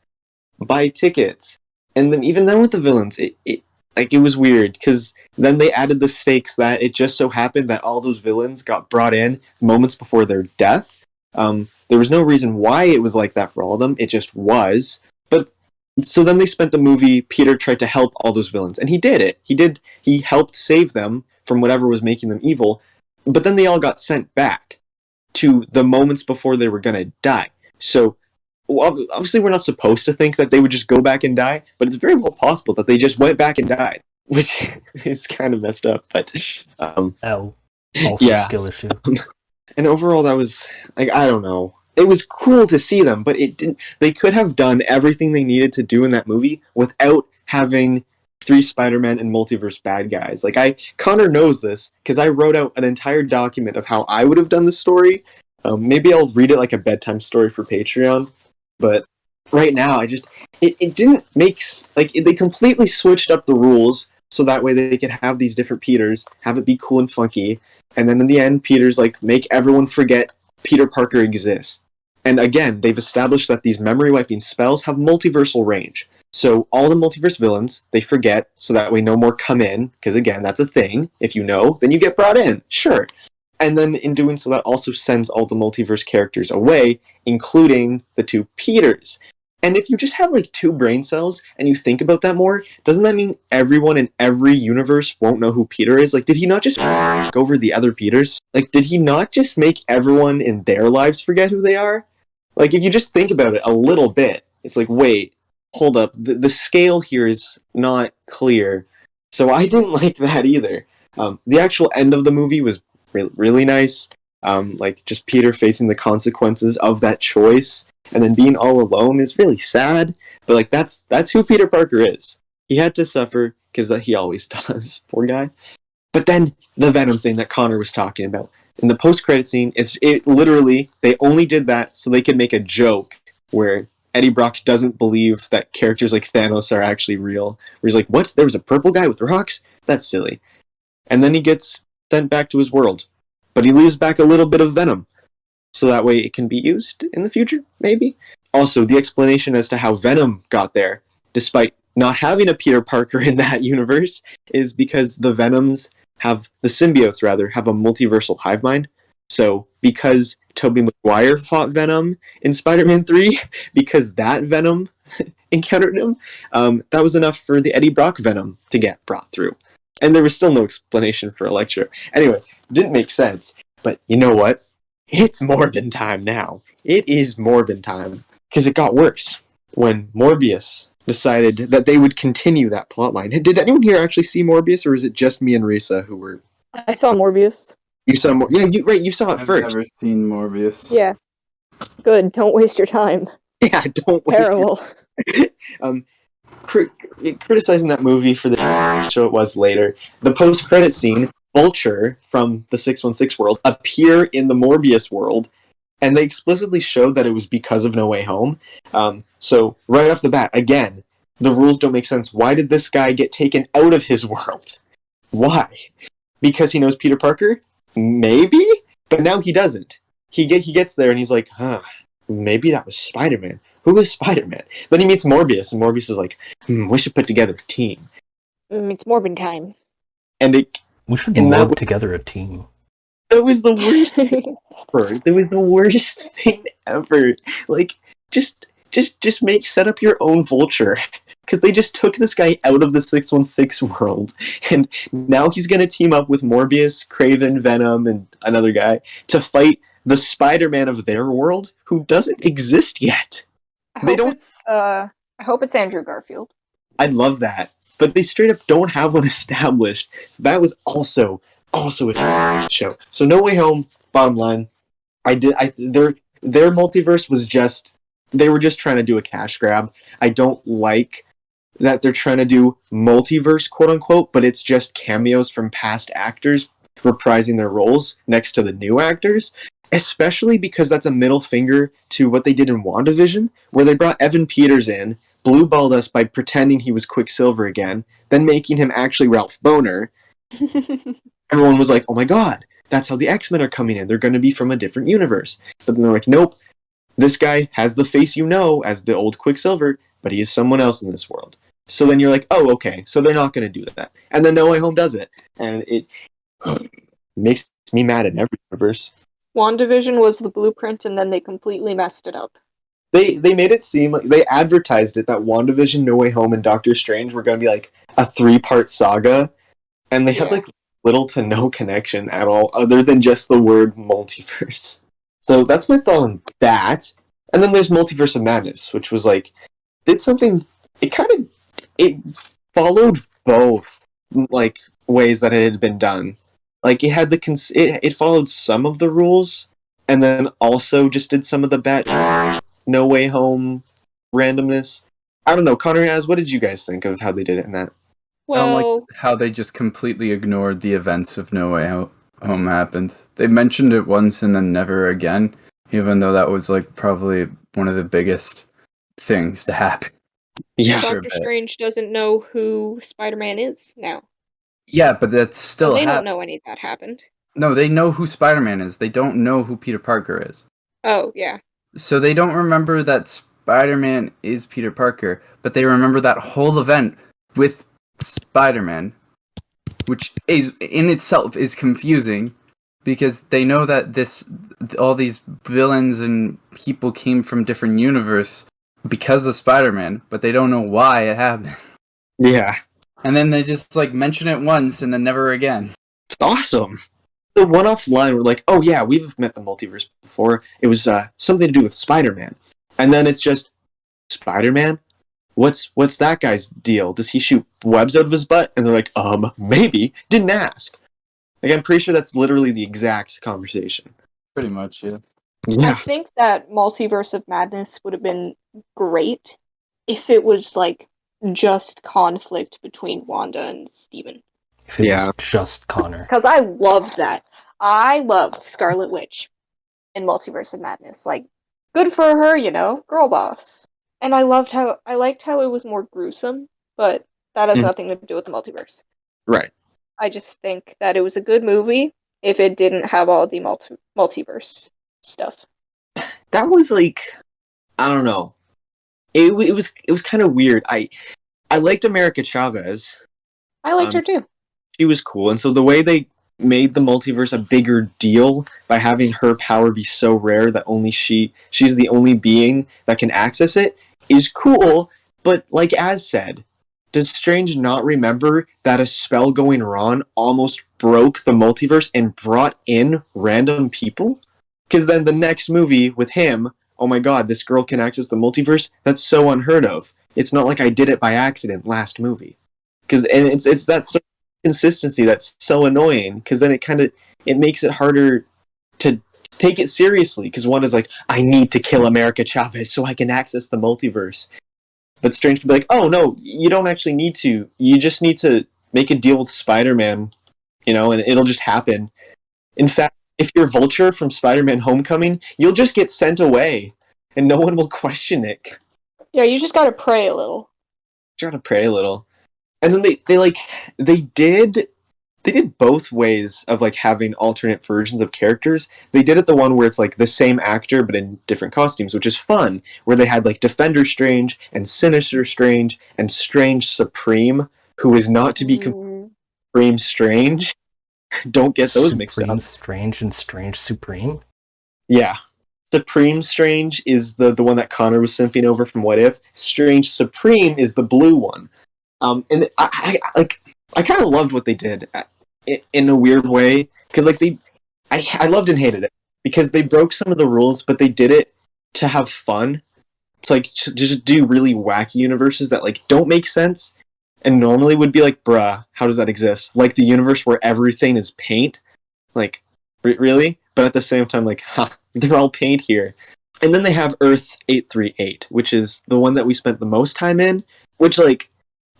Buy tickets. And then even then with the villains, Like, it was weird, because then they added the stakes that it just so happened that all those villains got brought in moments before their death. There was no reason why it was like that for all of them. It just was. But so then they spent the movie, Peter tried to help all those villains, and he did it. He helped save them from whatever was making them evil, but then they all got sent back to the moments before they were going to die. So obviously we're not supposed to think that they would just go back and die, but it's very well possible that they just went back and died, which is kind of messed up. But Also yeah. skill issue. And overall, that was, like, I don't know. It was cool to see them, but it didn't. They could have done everything they needed to do in that movie without having 3 Spider-Man and multiverse bad guys. Like, Connor knows this, because I wrote out an entire document of how I would have done the story. Maybe I'll read it like a bedtime story for Patreon, but right now, it didn't make, they completely switched up the rules so that way they could have these different Peters, have it be cool and funky, and then in the end, Peter's like, make everyone forget Peter Parker exists. And again, they've established that these memory-wiping spells have multiversal range. So all the multiverse villains, they forget, so that way no more come in, because again, that's a thing. If you know, then you get brought in. Sure. And then in doing so, that also sends all the multiverse characters away, including the 2 Peters. And if you just have, 2 brain cells, and you think about that more, doesn't that mean everyone in every universe won't know who Peter is? Did he not just go over the other Peters? Did he not just make everyone in their lives forget who they are? If you just think about it a little bit, it's wait, hold up, the scale here is not clear. So I didn't like that either. The actual end of the movie was really nice. Just Peter facing the consequences of that choice, and then being all alone is really sad. But that's who Peter Parker is. He had to suffer, because he always does, poor guy. But then the Venom thing that Connor was talking about. In the post-credit scene, it literally, they only did that so they could make a joke where Eddie Brock doesn't believe that characters like Thanos are actually real. Where he's like, what? There was a purple guy with rocks? That's silly. And then he gets sent back to his world. But he leaves back a little bit of Venom. So that way it can be used in the future, maybe? Also, the explanation as to how Venom got there, despite not having a Peter Parker in that universe, is because the symbiotes have a multiversal hive mind. So, because Tobey Maguire fought Venom in Spider-Man 3, because that Venom encountered him, that was enough for the Eddie Brock Venom to get brought through. And there was still no explanation for Electro. Anyway, it didn't make sense. But you know what? It's Morbin time now. It is Morbin time. Because it got worse when Morbius decided that they would continue that plotline. Did anyone here actually see Morbius, or is it just me and Risa who were... I saw Morbius. You saw you saw it I've first. never seen Morbius. Yeah. Good, don't waste your time. Yeah, don't waste Terrible. criticizing that movie for the show it was later. The post-credit scene, Vulture from the 616 world appear in the Morbius world, and they explicitly showed that it was because of No Way Home. So right off the bat, again, the rules don't make sense. Why did this guy get taken out of his world? Why? Because he knows Peter Parker? Maybe? But now he doesn't. He gets there and he's like, maybe that was Spider-Man. Who is Spider-Man? Then he meets Morbius, and Morbius is like, we should put together a team. It's Morbin time. And we should morb together a team. That was the worst thing ever. That was the worst thing ever. Just set up your own Vulture. Because they just took this guy out of the 616 world, and now he's going to team up with Morbius, Kraven, Venom, and another guy to fight the Spider-Man of their world, who doesn't exist yet. I hope it's Andrew Garfield. I'd love that. But they straight up don't have one established. So that was also a show. So No Way Home, bottom line, their multiverse was they were just trying to do a cash grab. I don't like that they're trying to do multiverse, quote unquote, but it's just cameos from past actors reprising their roles next to the new actors. Especially because that's a middle finger to what they did in WandaVision, where they brought Evan Peters in, blue-balled us by pretending he was Quicksilver again, then making him actually Ralph Boner. Everyone was like, oh my god, that's how the X-Men are coming in. They're going to be from a different universe. But then they're like, nope, this guy has the face you know as the old Quicksilver, but he is someone else in this world. So then you're like, oh, okay, so they're not going to do that. And then No Way Home does it. And it makes me mad in every universe. WandaVision was the blueprint, and then they completely messed it up. They made it seem like they advertised it that WandaVision, No Way Home, and Doctor Strange were going to be like a 3-part saga. And they had like little to no connection at all other than just the word multiverse. So that's my thought on that. And then there's Multiverse of Madness, which was like, did something, it followed both like ways that it had been done. Like it had it followed some of the rules and then also just did some of the No Way Home randomness. I don't know, Connor, what did you guys think of how they did it in that? I don't like how they just completely ignored the events of No Way Home happened. They mentioned it once and then never again, even though that was like probably one of the biggest things to happen. Yeah. Doctor Strange doesn't know who Spider-Man is now. Yeah, but that's still they don't know any of that happened. No, they know who Spider-Man is. They don't know who Peter Parker is. Oh, yeah. So they don't remember that Spider-Man is Peter Parker, but they remember that whole event with Spider-Man, which is in itself is confusing because they know that all these villains and people came from different universe because of Spider-Man, but they don't know why it happened. Yeah. And then they just like mention it once and then never again. It's awesome. The one-off line were like, oh yeah, we've met the multiverse before. It was something to do with Spider-Man. And then it's just, Spider-Man? What's that guy's deal? Does he shoot webs out of his butt? And they're like, maybe. Didn't ask. Like, I'm pretty sure that's literally the exact conversation. Pretty much, yeah. I think that Multiverse of Madness would have been great if it was, like, just conflict between Wanda and Steven. If it was just Connor. Because I loved that. I loved Scarlet Witch in Multiverse of Madness. Like, good for her, girl boss. And I liked how it was more gruesome, but that has nothing to do with the multiverse. Right. I just think that it was a good movie if it didn't have all the multiverse stuff. That was like, I don't know. It was kind of weird. I liked America Chavez. I liked her too. She was cool, and so the way they made the multiverse a bigger deal by having her power be so rare that only she's the only being that can access it is cool, but like as said, does Strange not remember that a spell going wrong almost broke the multiverse and brought in random people? Because then the next movie with him, oh my god, this girl can access the multiverse? That's so unheard of. It's not like I did it by accident last movie. And it's that sort of consistency that's so annoying, because then it makes it harder to take it seriously, because one is like, I need to kill America Chavez so I can access the multiverse. But Strange can be like, oh no, you don't actually need to. You just need to make a deal with Spider-Man, and it'll just happen. In fact, if you're Vulture from Spider-Man Homecoming, you'll just get sent away, and no one will question it. Yeah, you just gotta pray a little. And then they did both ways of like having alternate versions of characters. They did it the one where it's like the same actor but in different costumes, which is fun, where they had like Defender Strange and Sinister Strange and Strange Supreme, who is not to be Supreme Strange. Don't get those mixed up. Supreme Strange and Strange Supreme? Yeah. Supreme Strange is the one that Connor was simping over from What If. Strange Supreme is the blue one. And I kind of loved what they did in a weird way, because like I loved and hated it because they broke some of the rules, but they did it to have fun. It's like just do really wacky universes that like don't make sense and normally would be like, bruh, how does that exist? Like the universe where everything is paint, like really, but at the same time, like, they're all paint here. And then they have Earth 838, which is the one that we spent the most time in, which like.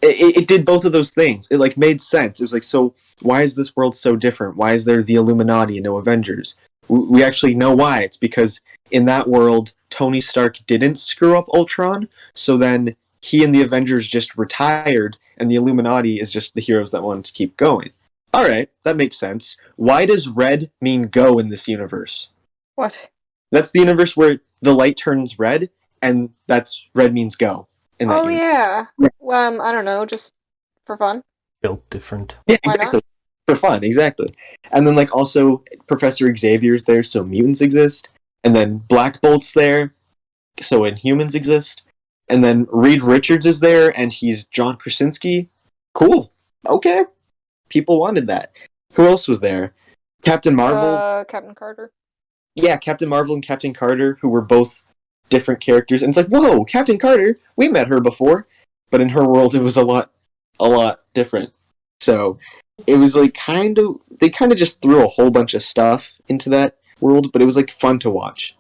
It did both of those things. It like made sense. It was like, so why is this world so different? Why is there the Illuminati and no Avengers? We actually know why. It's because in that world, Tony Stark didn't screw up Ultron, so then he and the Avengers just retired, and the Illuminati is just the heroes that wanted to keep going. Alright, that makes sense. Why does red mean go in this universe? What? That's the universe where the light turns red, and that's red means go. in that Oh universe. yeah. I don't know, just for fun. Built different. Yeah, Why not? exactly. For fun, exactly. And then like also Professor Xavier's there, so mutants exist. And then Black Bolt's there, so Inhumans exist. And then Reed Richards is there, and he's John Krasinski. Cool. Okay. People wanted that. Who else was there? Captain Marvel. Captain Carter. Yeah, Captain Marvel and Captain Carter, who were both different characters. And it's like, whoa, Captain Carter, we met her before. But in her world, it was a lot different. So it was like they kind of just threw a whole bunch of stuff into that world, but it was like fun to watch.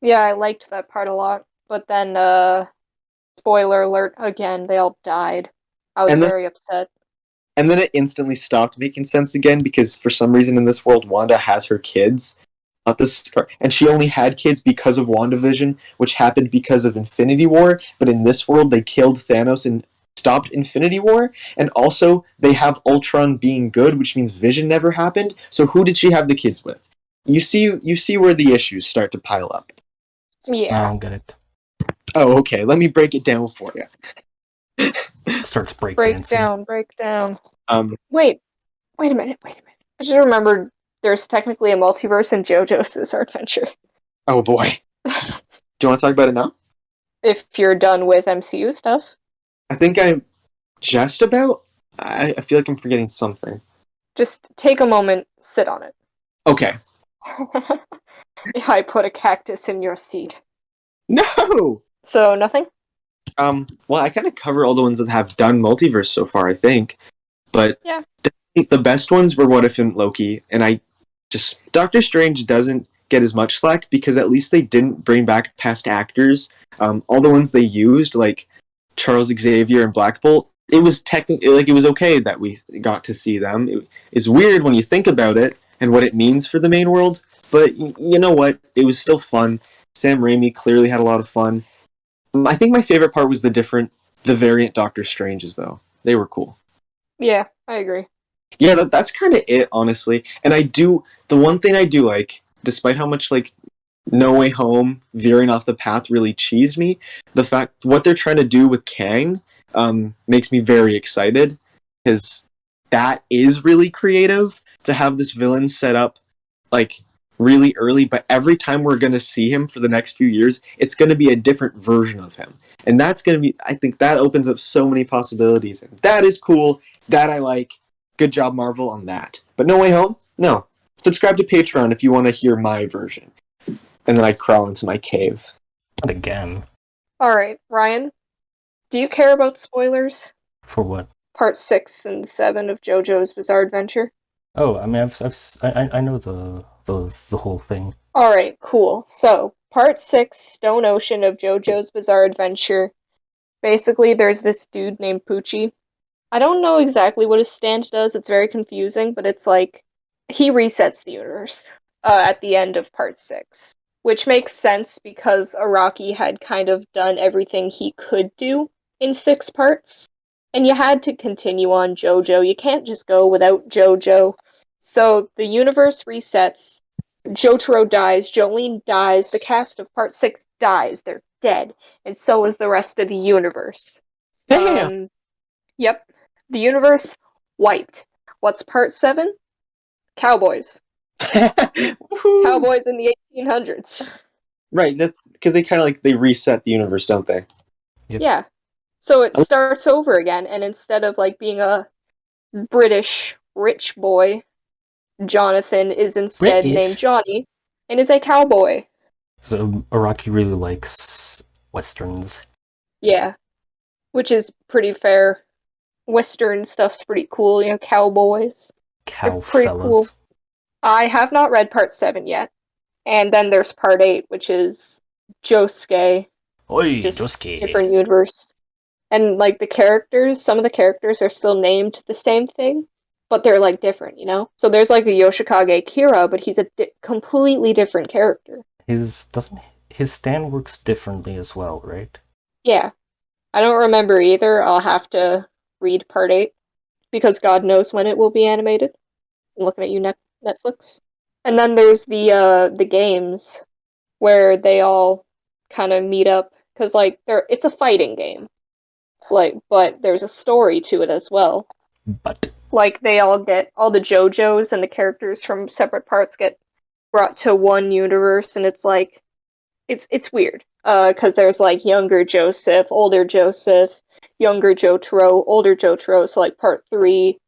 Yeah, I liked that part a lot. But then, spoiler alert again, they all died. I was And then very upset. And then it instantly stopped making sense again because for some reason in this world, Wanda has her kids. Not this, and she only had kids because of WandaVision, which happened because of Infinity War. But in this world, they killed Thanos and stopped Infinity War. And also, they have Ultron being good, which means Vision never happened. So who did she have the kids with? You see where the issues start to pile up. I Yeah. don't get it. Oh, okay. Let me break it down for you. Starts breakdancing. Break down. Wait. Wait a minute. I just remembered there's technically a multiverse in JoJo's Bizarre Adventure. Oh boy. Do you want to talk about it now? If you're done with MCU stuff. I think I'm just about. I feel like I'm forgetting something. Just take a moment, sit on it. Okay. I put a cactus in your seat. No! So, nothing? Well, I kind of cover all the ones that have done multiverse so far, I think. But Yeah. the best ones were What If and Loki, and Doctor Strange doesn't get as much slack because at least they didn't bring back past actors. All the ones they used, like Charles Xavier and Black Bolt, it was it was okay that we got to see them. It's weird when you think about it and what it means for the main world, but you know what? It was still fun. Sam Raimi clearly had a lot of fun. I think my favorite part was the variant Doctor Stranges, though. They were cool. Yeah, I agree. Yeah, that's kind of it, honestly. And the one thing I do like, despite how much, like, No Way Home veering off the path really cheesed me, the fact what they're trying to do with Kang makes me very excited, because that is really creative, to have this villain set up, like, really early, but every time we're going to see him for the next few years, it's going to be a different version of him. And that's going to be, I think that opens up so many possibilities. And that is cool. That I like. Good job, Marvel, on that. But No Way Home? No. Subscribe to Patreon if you want to hear my version. And then I crawl into my cave. Not again. Alright, Ryan, do you care about spoilers? For what? Part 6 and 7 of JoJo's Bizarre Adventure? Oh, I mean, I know the whole thing. Alright, cool. So, Part 6, Stone Ocean of JoJo's Bizarre Adventure. Basically, there's this dude named Poochie. I don't know exactly what his stand does, it's very confusing, but it's like, he resets the universe at the end of Part 6. Which makes sense because Araki had kind of done everything he could do in 6 parts. And you had to continue on JoJo, you can't just go without JoJo. So, the universe resets, Jotaro dies, Jolene dies, the cast of Part 6 dies, they're dead, and so is the rest of the universe. Damn! Yep. The universe wiped. What's Part 7? Cowboys. Cowboys in the 1800s. Right, because they kind of like, they reset the universe, don't they? Yep. Yeah. So it starts over again, and instead of like being a British rich boy, Jonathan is instead British? named Johnny and is a cowboy. So Araki really likes westerns. Yeah. Which is pretty fair. Western stuff's pretty cool, you know, cowboys. Cow pretty fellas. cool. I have not read Part 7 yet. And then there's Part 8, which is Josuke. Oi, Just Josuke. different universe. And, like, some of the characters are still named the same thing, but they're, like, different, you know? So there's, like, a Yoshikage Kira, but he's a completely different character. His stand works differently as well, right? Yeah. I don't remember either. I'll have to read Part 8, because God knows when it will be animated. I'm looking at you, Netflix. And then there's the games, where they all kind of meet up because like it's a fighting game, like, but there's a story to it as well. But Like they all the JoJos and the characters from separate parts get brought to one universe, and it's like it's weird. Because there's like younger Joseph, older Joseph, younger Jotaro, older Jotaro. So like part 3,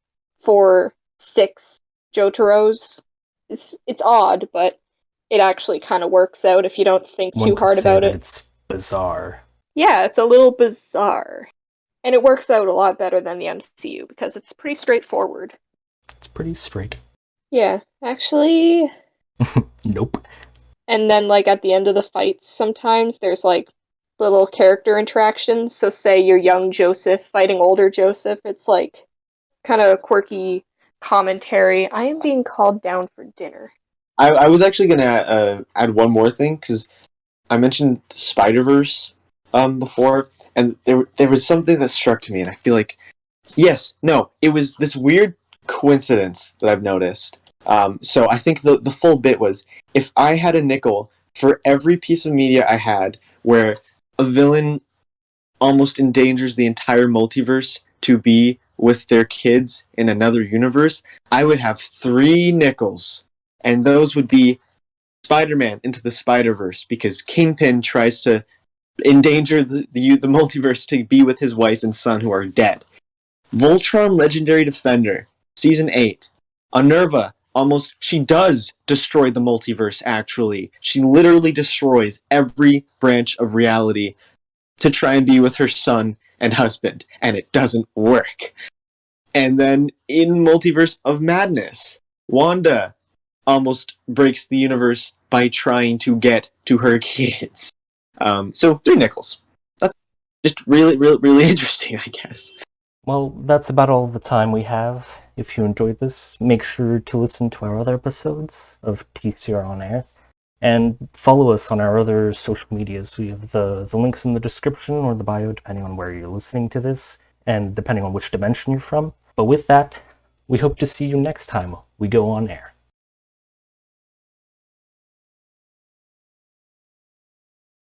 4, 6 Jotaros. It's odd, but it actually kind of works out if you don't think one too could hard say about that it. it's bizarre. Yeah, it's a little bizarre. And it works out a lot better than the MCU because it's pretty straightforward. It's pretty straight. Yeah, actually. Nope. And then, like, at the end of the fights, sometimes there's, like, little character interactions. So, say you're young Joseph fighting older Joseph. It's, like, kind of quirky commentary. I am being called down for dinner. I was actually going to add one more thing, because I mentioned Spider-Verse before, and there was something that struck me, and I feel like, it was this weird coincidence that I've noticed. So I think the full bit was, if I had a nickel for every piece of media I had where a villain almost endangers the entire multiverse to be with their kids in another universe, I would have 3 nickels. And those would be Spider-Man Into the Spider-Verse, because Kingpin tries to endanger the multiverse to be with his wife and son who are dead. Voltron Legendary Defender, Season 8. Unnerva, she does destroy the multiverse, actually. She literally destroys every branch of reality to try and be with her son and husband, and it doesn't work. And then in Multiverse of Madness, Wanda almost breaks the universe by trying to get to her kids. So 3 nickels. That's just really, really, really interesting, I guess. Well, that's about all the time we have. If you enjoyed this, make sure to listen to our other episodes of TCR On Air, and follow us on our other social medias. We have the links in the description or the bio, depending on where you're listening to this, and depending on which dimension you're from. But with that, we hope to see you next time we go on air.